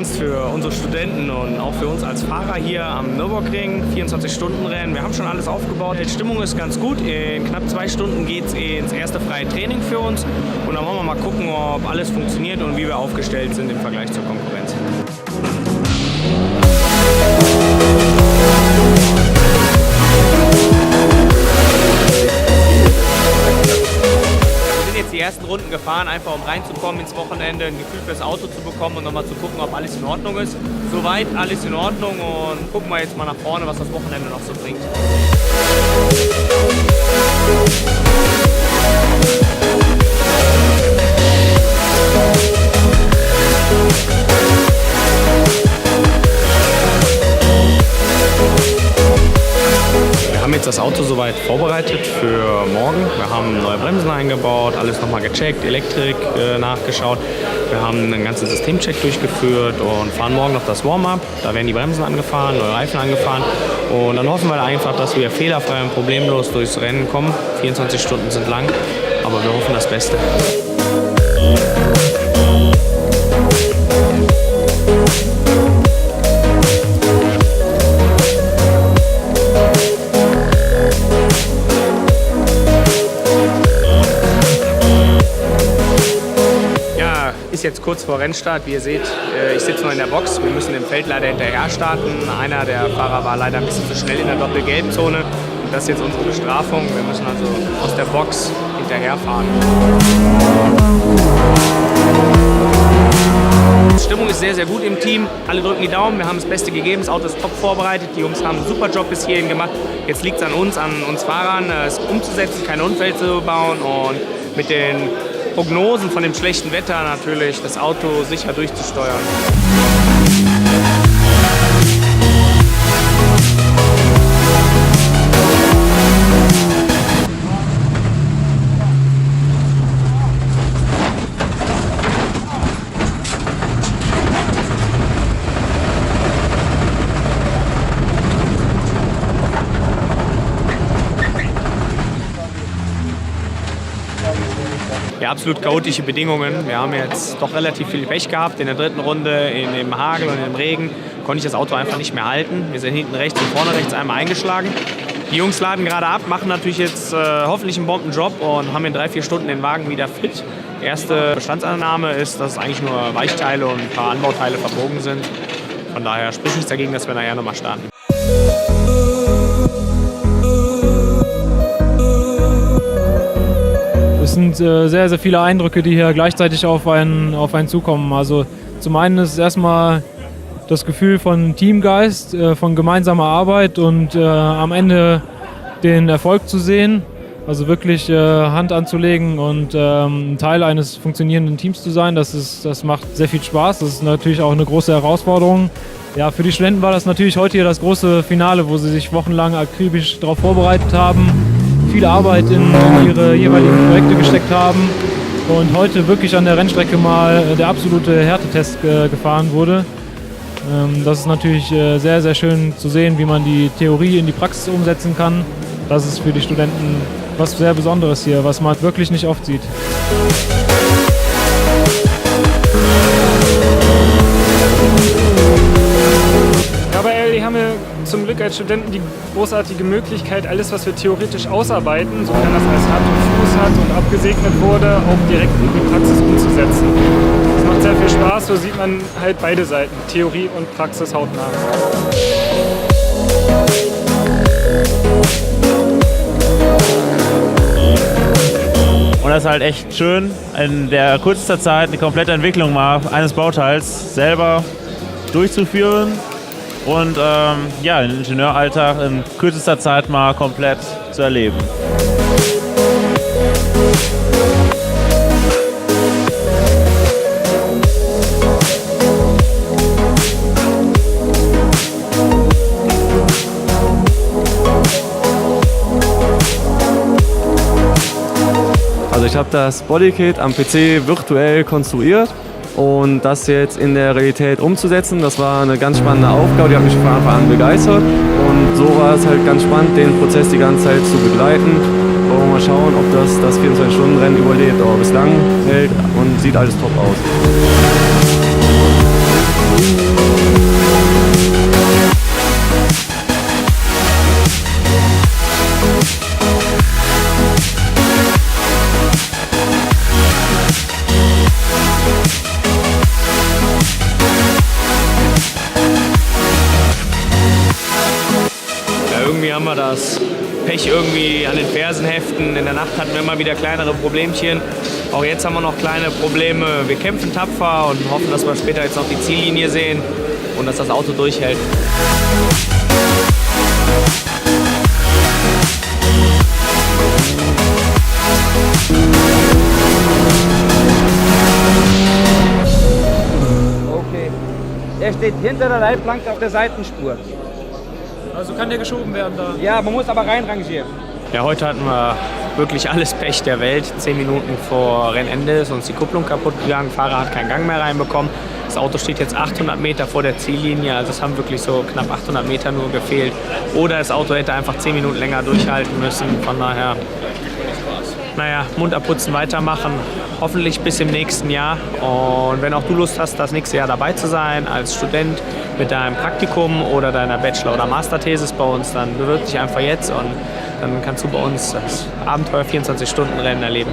ernst für unsere Studenten und auch für uns als Fahrer hier am Nürburgring. 24-Stunden-Rennen. Wir haben schon alles aufgebaut. Die Stimmung ist ganz gut. In knapp 2 Stunden geht es ins erste freie Training für uns. Und dann wollen wir mal gucken, ob alles funktioniert und wie wir aufgestellt sind im Vergleich zur Konkurrenz. Die ersten Runden gefahren, einfach um reinzukommen ins Wochenende, ein Gefühl fürs Auto zu bekommen und nochmal zu gucken, ob alles in Ordnung ist. Soweit alles in Ordnung und gucken wir jetzt mal nach vorne, was das Wochenende noch so bringt. Wir haben jetzt das Auto soweit vorbereitet für morgen. Wir haben neue Bremsen eingebaut, alles nochmal gecheckt, Elektrik nachgeschaut. Wir haben einen ganzen Systemcheck durchgeführt und fahren morgen noch das Warm-up. Da werden die Bremsen angefahren, neue Reifen angefahren. Und dann hoffen wir einfach, dass wir fehlerfrei und problemlos durchs Rennen kommen. 24 Stunden sind lang, aber wir hoffen das Beste. Ist jetzt kurz vor Rennstart. Wie ihr seht, ich sitze noch in der Box. Wir müssen im Feld leider hinterher starten. Einer der Fahrer war leider ein bisschen zu schnell in der Doppelgelbzone. Und das ist jetzt unsere Bestrafung. Wir müssen also aus der Box hinterherfahren. Die Stimmung ist sehr, sehr gut im Team. Alle drücken die Daumen. Wir haben das Beste gegeben. Das Auto ist top vorbereitet. Die Jungs haben einen super Job bis hierhin gemacht. Jetzt liegt es an uns Fahrern, es umzusetzen, keine Unfälle zu bauen und mit den Prognosen von dem schlechten Wetter natürlich das Auto sicher durchzusteuern. Ja, absolut chaotische Bedingungen. Wir haben jetzt doch relativ viel Pech gehabt. In der dritten Runde, in dem Hagel und im Regen, konnte ich das Auto einfach nicht mehr halten. Wir sind hinten rechts und vorne rechts einmal eingeschlagen. Die Jungs laden gerade ab, machen natürlich jetzt hoffentlich einen Bombenjob und haben in 3-4 Stunden den Wagen wieder fit. Die erste Bestandsannahme ist, dass es eigentlich nur Weichteile und ein paar Anbauteile verbogen sind. Von daher spricht nichts dagegen, dass wir nachher nochmal starten. Es sind sehr, sehr viele Eindrücke, die hier gleichzeitig auf einen zukommen. Also zum einen ist es erstmal das Gefühl von Teamgeist, von gemeinsamer Arbeit und am Ende den Erfolg zu sehen. Also wirklich Hand anzulegen und ein Teil eines funktionierenden Teams zu sein, das macht sehr viel Spaß. Das ist natürlich auch eine große Herausforderung. Ja, für die Studenten war das natürlich heute hier das große Finale, wo sie sich wochenlang akribisch darauf vorbereitet haben, viel Arbeit in ihre jeweiligen Projekte gesteckt haben und heute wirklich an der Rennstrecke mal der absolute Härtetest gefahren wurde. Das ist natürlich sehr, sehr schön zu sehen, wie man die Theorie in die Praxis umsetzen kann. Das ist für die Studenten was sehr Besonderes hier, was man wirklich nicht oft sieht. Haben wir zum Glück als Studenten die großartige Möglichkeit, alles, was wir theoretisch ausarbeiten, sofern das als Hand und Fuß hat und abgesegnet wurde, auch direkt in die Praxis umzusetzen. Das macht sehr viel Spaß, so sieht man halt beide Seiten, Theorie und Praxis hautnah. Und das ist halt echt schön, in der kürzester Zeit eine komplette Entwicklung mal eines Bauteils selber durchzuführen. Und ja, den Ingenieuralltag in kürzester Zeit mal komplett zu erleben. Also ich habe das Bodykit am PC virtuell konstruiert. Und das jetzt in der Realität umzusetzen, das war eine ganz spannende Aufgabe, die hat mich von Anfang an begeistert. Und so war es halt ganz spannend, den Prozess die ganze Zeit zu begleiten. Wollen wir mal schauen, ob das 24-Stunden-Rennen überlebt. Aber bislang hält und sieht alles top aus. irgendwie haben wir das Pech irgendwie an den Fersen heften. In der Nacht hatten wir immer wieder kleinere Problemchen. Auch jetzt haben wir noch kleine Probleme. Wir kämpfen tapfer und hoffen, dass wir später jetzt noch die Ziellinie sehen und dass das Auto durchhält. Okay. Er steht hinter der Leitplanke auf der Seitenspur. Also kann der geschoben werden da? Ja, man muss aber reinrangieren. Ja, heute hatten wir wirklich alles Pech der Welt. 10 Minuten vor Rennende ist uns die Kupplung kaputt gegangen. Fahrer hat keinen Gang mehr reinbekommen. Das Auto steht jetzt 800 Meter vor der Ziellinie. Also es haben wirklich so knapp 800 Meter nur gefehlt. Oder das Auto hätte einfach 10 Minuten länger durchhalten müssen. Von daher, naja, Mund abputzen, weitermachen. Hoffentlich bis im nächsten Jahr. Und wenn auch du Lust hast, das nächste Jahr dabei zu sein als Student mit deinem Praktikum oder deiner Bachelor- oder Masterthesis bei uns, dann bewirb dich einfach jetzt und dann kannst du bei uns das Abenteuer 24-Stunden-Rennen erleben.